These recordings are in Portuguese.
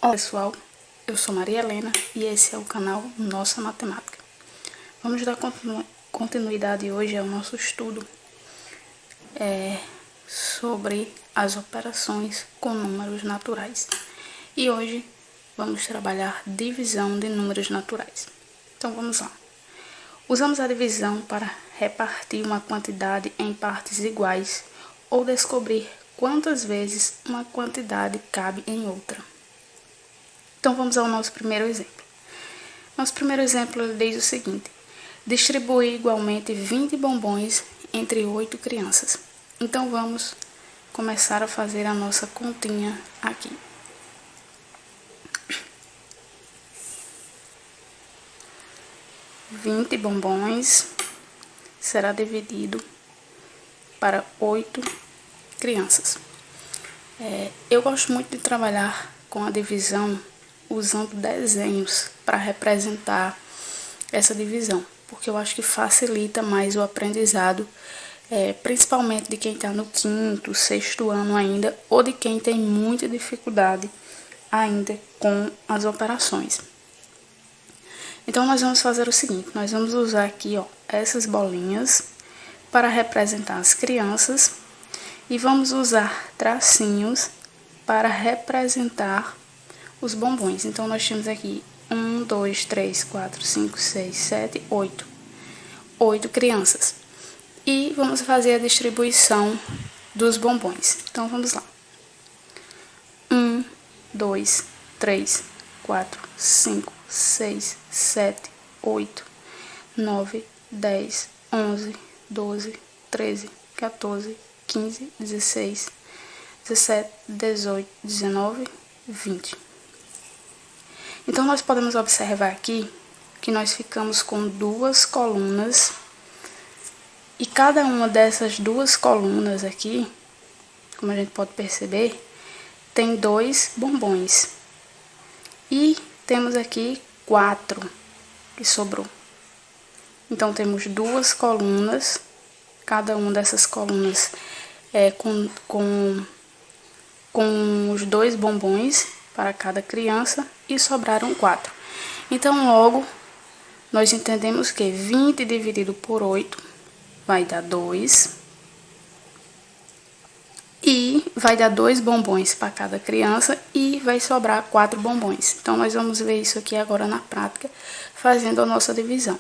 Olá pessoal, eu sou Maria Helena e esse é o canal Nossa Matemática. Vamos dar continuidade hoje ao nosso estudo sobre as operações com números naturais. E hoje vamos trabalhar divisão de números naturais. Então vamos lá. Usamos a divisão para repartir uma quantidade em partes iguais ou descobrir quantas vezes uma quantidade cabe em outra. Então vamos ao nosso primeiro exemplo. Nosso primeiro exemplo diz o seguinte: distribuir igualmente 20 bombons entre 8 crianças. Então vamos começar a fazer a nossa continha aqui. Vinte bombons será dividido para 8 crianças. Eu gosto muito de trabalhar com a divisão usando desenhos para representar essa divisão, porque eu acho que facilita mais o aprendizado, principalmente de quem está no quinto, sexto ano ainda, ou de quem tem muita dificuldade ainda com as operações. Então nós vamos fazer o seguinte: nós vamos usar aqui essas bolinhas para representar as crianças e vamos usar tracinhos para representar os bombons. Então nós temos aqui 1, 2, 3, 4, 5, 6, 7, 8. 8 crianças. E vamos fazer a distribuição dos bombons. Então vamos lá. 1, 2, 3, 4, 5, 6, 7, 8, 9, 10, 11, 12, 13, 14, 15, 16, 17, 18, 19, 20. Então, nós podemos observar aqui que nós ficamos com duas colunas e cada uma dessas duas colunas aqui, como a gente pode perceber, tem 2 bombons. E temos aqui 4 que sobrou. Então, temos duas colunas, cada uma dessas colunas com os 2 bombons para cada criança e sobraram 4. Então, logo, nós entendemos que 20 dividido por 8 vai dar 2. E vai dar 2 bombons para cada criança e vai sobrar 4 bombons. Então, nós vamos ver isso aqui agora na prática, fazendo a nossa divisão.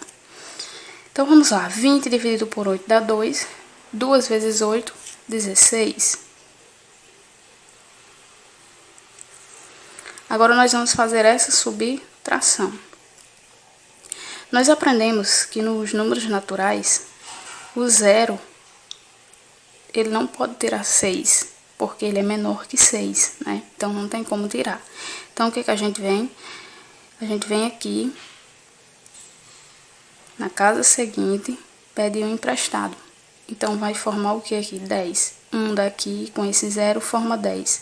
Então, vamos lá. 20 dividido por 8 dá 2. 2 vezes 8, 16. Agora, nós vamos fazer essa subtração. Nós aprendemos que nos números naturais, o zero, ele não pode tirar 6, porque ele é menor que 6, né? Então, não tem como tirar. Então, o que a gente vem? A gente vem aqui, na casa seguinte, pede um emprestado. Então, vai formar o que aqui? 10. 1 daqui, com esse 0, forma 10.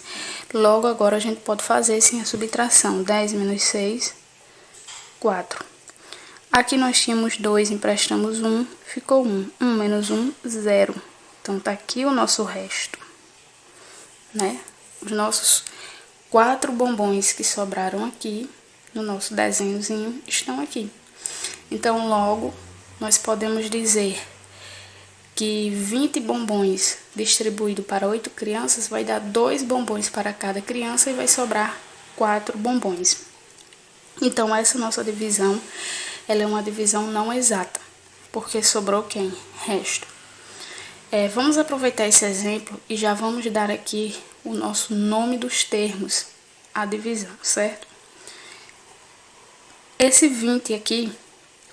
Logo, agora, a gente pode fazer, sim, a subtração. 10 menos 6, 4. Aqui nós tínhamos 2, emprestamos 1, ficou 1. 1 menos 1, 0. Então, tá aqui o nosso resto, né? Os nossos 4 bombons que sobraram aqui, no nosso desenhozinho, estão aqui. Então, logo, nós podemos dizer que 20 bombons distribuído para 8 crianças vai dar 2 bombons para cada criança e vai sobrar 4 bombons. Então, essa nossa divisão, ela é uma divisão não exata, porque sobrou quem? Resto. Vamos aproveitar esse exemplo e já vamos dar aqui o nosso nome dos termos, a divisão, certo? Esse 20 aqui,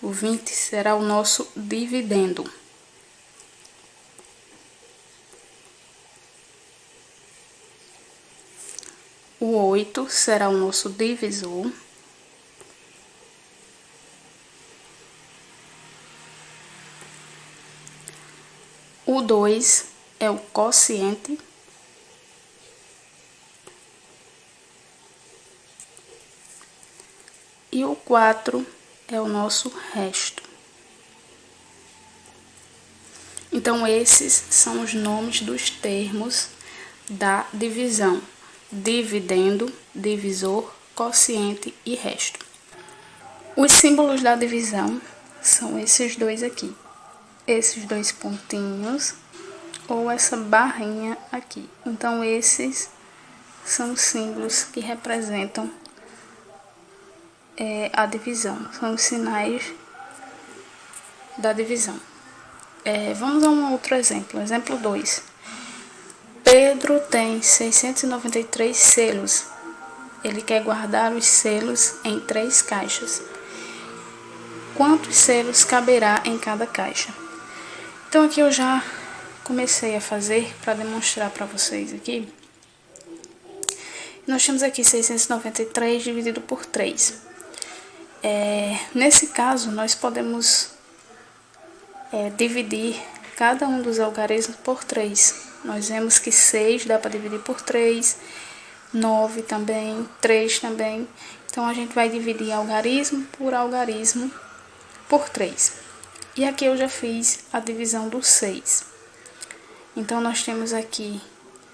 o 20 será o nosso dividendo. O 8 será o nosso divisor. O 2 é o quociente. E o 4 é o nosso resto. Então, esses são os nomes dos termos da divisão: dividendo, divisor, quociente e resto. Os símbolos da divisão são esses dois aqui. Esses dois pontinhos ou essa barrinha aqui. Então, esses são os símbolos que representam a divisão. São os sinais da divisão. Vamos a um outro exemplo. Exemplo 2. Pedro tem 693 selos. Ele quer guardar os selos em 3 caixas. Quantos selos caberá em cada caixa? Então, aqui eu já comecei a fazer para demonstrar para vocês aqui. Nós temos aqui 693 dividido por 3. Nesse caso, nós podemos dividir cada um dos algarismos por 3. Nós vemos que 6 dá para dividir por 3, 9 também, 3 também. Então, a gente vai dividir algarismo por 3. E aqui eu já fiz a divisão do 6. Então, nós temos aqui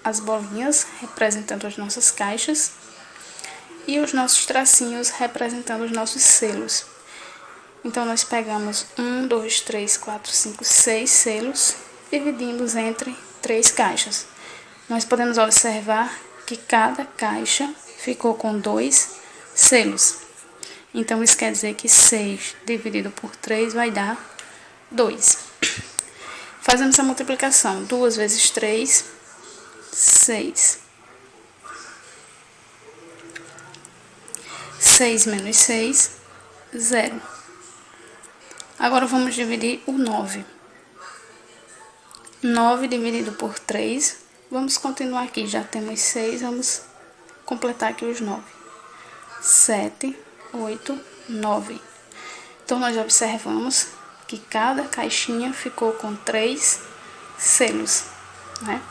as bolinhas representando as nossas caixas e os nossos tracinhos representando os nossos selos. Então, nós pegamos 1, 2, 3, 4, 5, 6 selos, dividimos entre 3 caixas. Nós podemos observar que cada caixa ficou com 2 selos. Então, isso quer dizer que 6 dividido por 3 vai dar 2. Fazemos a multiplicação. 2 vezes 3, 6. 6 menos 6, 0. Agora, vamos dividir o 9. 9 dividido por 3. Vamos continuar aqui. Já temos 6. Vamos completar aqui os 9. 7, 8, 9. Então, nós observamos que cada caixinha ficou com 3 selos, né?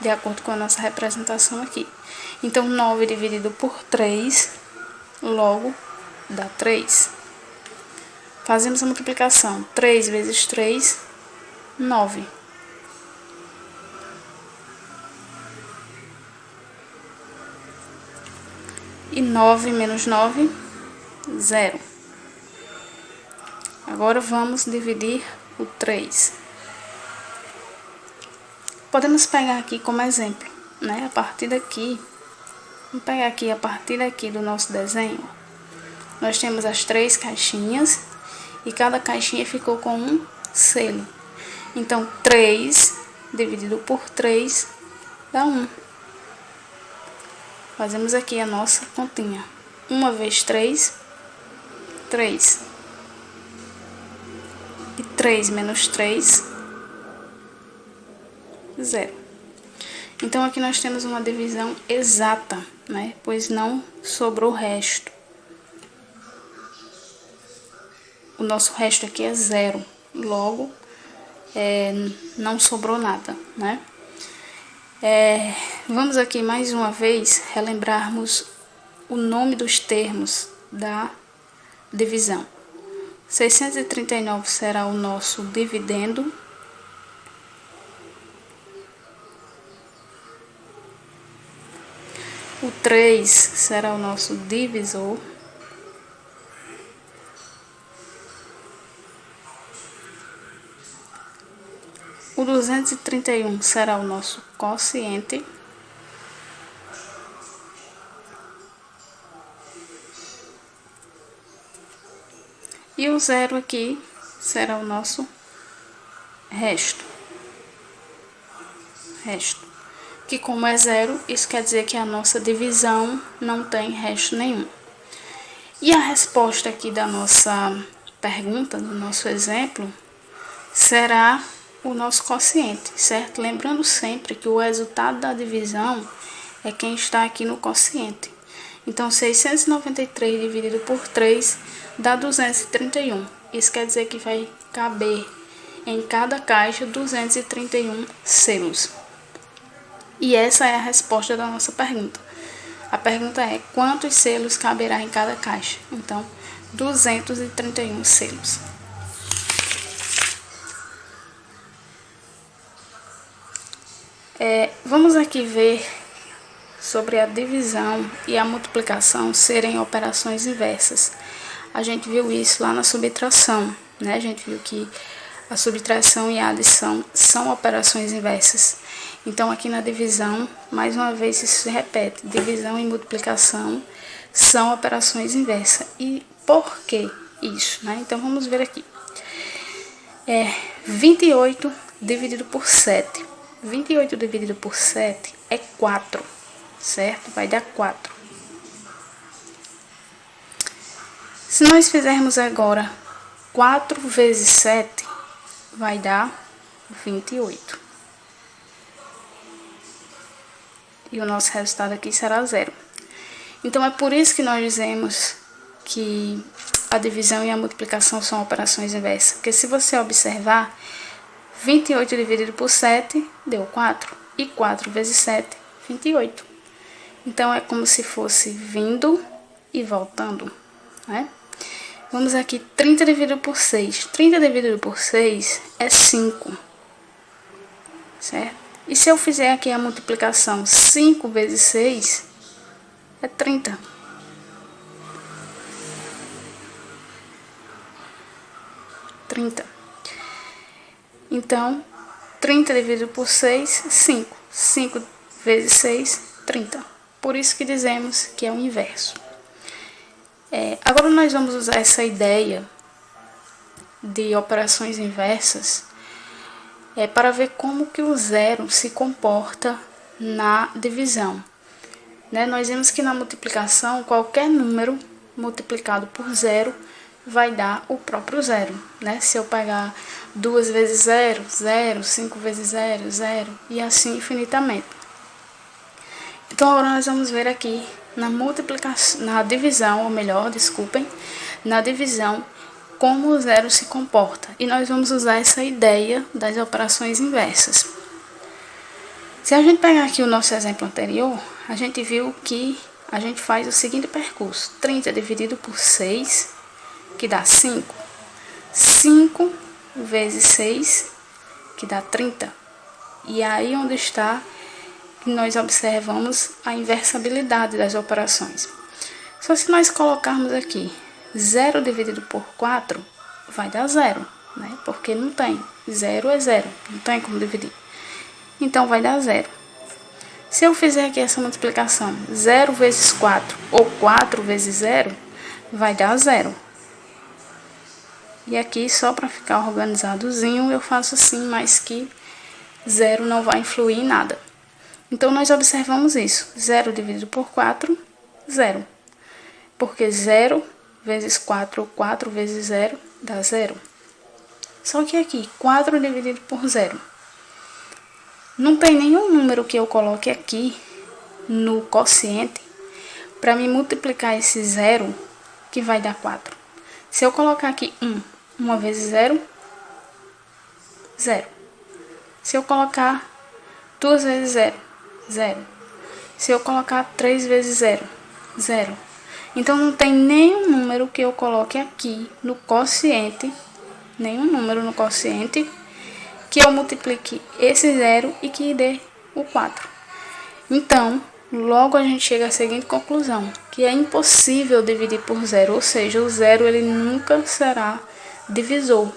De acordo com a nossa representação aqui. Então, 9 dividido por 3, logo dá 3. Fazemos a multiplicação. 3 vezes 3, 9. E 9 menos 9, 0. Agora, vamos dividir o 3. Podemos pegar aqui como exemplo, né? A partir daqui, vamos pegar aqui a partir daqui do nosso desenho. Nós temos as 3 caixinhas e cada caixinha ficou com um selo. Então, 3 dividido por 3 dá 1. Fazemos aqui a nossa continha. 1 vezes 3, 3. E 3 menos 3, 0. Então, aqui nós temos uma divisão exata, né? Pois não sobrou o resto. O nosso resto aqui é 0. Logo, não sobrou nada, né? Vamos aqui mais uma vez relembrarmos o nome dos termos da divisão. 639 será o nosso dividendo. O 3 será o nosso divisor. O 231 será o nosso quociente. E o 0 aqui será o nosso resto. Que como é 0, isso quer dizer que a nossa divisão não tem resto nenhum. E a resposta aqui da nossa pergunta, do nosso exemplo, será o nosso quociente, certo? Lembrando sempre que o resultado da divisão é quem está aqui no quociente. Então, 693 dividido por 3 dá 231. Isso quer dizer que vai caber em cada caixa 231 selos. E essa é a resposta da nossa pergunta. A pergunta é: quantos selos caberá em cada caixa? Então, 231 selos. Vamos aqui ver sobre a divisão e a multiplicação serem operações inversas. A gente viu isso lá na subtração, né? A gente viu que a subtração e a adição são operações inversas. Então, aqui na divisão, mais uma vez isso se repete. Divisão e multiplicação são operações inversas. E por que isso, né? Então, vamos ver aqui. 28 dividido por 7. 28 dividido por 7 é 4, certo? Vai dar 4. Se nós fizermos agora 4 vezes 7, vai dar 28. E o nosso resultado aqui será 0. Então, é por isso que nós dizemos que a divisão e a multiplicação são operações inversas. Porque se você observar, 28 dividido por 7 deu 4. E 4 vezes 7, 28. Então, é como se fosse vindo e voltando, né? Vamos aqui, 30 dividido por 6. 30 dividido por 6 é 5, certo? E se eu fizer aqui a multiplicação 5 vezes 6, é 30. Então, 30 dividido por 6, 5. 5 vezes 6, 30. Por isso que dizemos que é o inverso. Agora nós vamos usar essa ideia de operações inversas para ver como que o zero se comporta na divisão. Né? Nós vimos que na multiplicação, qualquer número multiplicado por zero vai dar o próprio zero. Né? Se eu pegar 2 vezes 0, 0, 5 vezes 0, 0, e assim infinitamente. Então, agora nós vamos ver aqui na multiplicação, na divisão, ou melhor, desculpem, na divisão, como o zero se comporta. E nós vamos usar essa ideia das operações inversas. Se a gente pegar aqui o nosso exemplo anterior, a gente viu que a gente faz o seguinte percurso. 30 dividido por 6, que dá 5. 5 vezes 6, que dá 30. E aí onde está, nós observamos a inversabilidade das operações. Só se nós colocarmos aqui 0 dividido por 4, vai dar 0, né? Porque não tem. 0 é 0, não tem como dividir. Então, vai dar 0. Se eu fizer aqui essa multiplicação, 0 vezes 4 ou 4 vezes 0, vai dar 0. E aqui, só para ficar organizadozinho, eu faço assim, mas que 0 não vai influir em nada. Então, nós observamos isso. 0 dividido por 4, 0. Porque 0 vezes 4 ou 4 vezes 0 dá 0. Só que aqui, 4 dividido por 0. Não tem nenhum número que eu coloque aqui no quociente para me multiplicar esse 0 que vai dar 4. Se eu colocar aqui 1, 1 vezes 0, 0. Se eu colocar 2 vezes 0, 0. Se eu colocar 3 vezes 0, 0. Então, não tem nenhum número que eu coloque aqui no quociente, nenhum número no quociente, que eu multiplique esse 0 e que dê o 4. Então, logo a gente chega à seguinte conclusão, que é impossível dividir por 0, ou seja, o 0 ele nunca será divisor,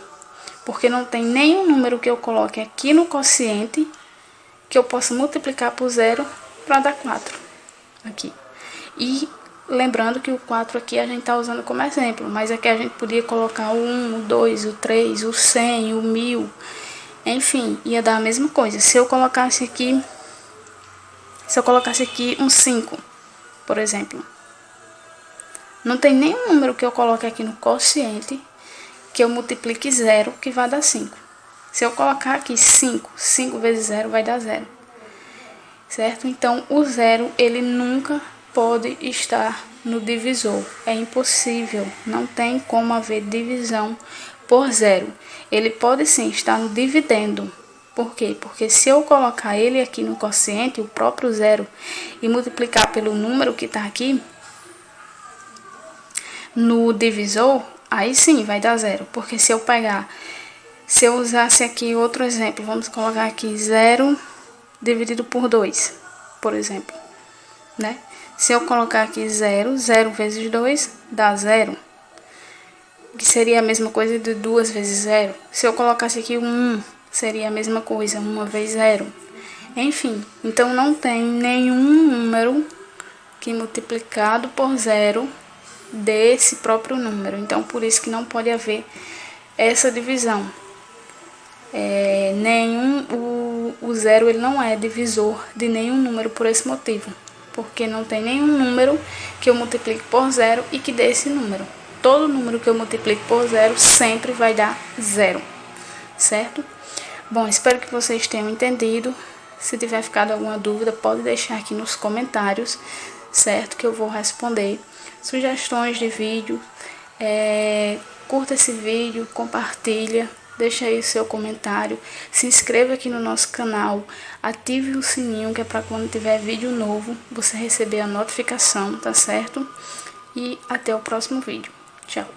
porque não tem nenhum número que eu coloque aqui no quociente que eu possa multiplicar por 0 para dar 4 aqui. E lembrando que o 4 aqui a gente está usando como exemplo, mas aqui a gente podia colocar o 1, o 2, o 3, o 100, o 1000, enfim, ia dar a mesma coisa. Se eu colocasse aqui um 5, por exemplo, não tem nenhum número que eu coloque aqui no quociente que eu multiplique 0 que vai dar 5. Se eu colocar aqui 5, 5 vezes 0 vai dar 0. Certo? Então, o 0, ele nunca pode estar no divisor. É impossível, não tem como haver divisão por 0. Ele pode sim estar no dividendo. Por quê? Porque se eu colocar ele aqui no quociente, o próprio 0, e multiplicar pelo número que está aqui no divisor, aí sim vai dar 0. Porque se eu usasse aqui outro exemplo, vamos colocar aqui 0 dividido por 2, por exemplo. né? Se eu colocar aqui 0, 0 vezes 2 dá 0. Que seria a mesma coisa de 2 vezes 0. Se eu colocasse aqui 1, seria a mesma coisa, 1 vezes 0. Enfim, então não tem nenhum número que multiplicado por 0 dê esse próprio número. Então, por isso que não pode haver essa divisão. O zero ele não é divisor de nenhum número por esse motivo. Porque não tem nenhum número que eu multiplique por 0 e que dê esse número. Todo número que eu multiplique por 0 sempre vai dar 0, certo? Bom, espero que vocês tenham entendido. Se tiver ficado alguma dúvida, pode deixar aqui nos comentários, certo? Que eu vou responder. Sugestões de vídeo, curta esse vídeo, compartilha, deixa aí o seu comentário, se inscreva aqui no nosso canal, ative o sininho que é para quando tiver vídeo novo, você receber a notificação, tá certo? E até o próximo vídeo. Tchau!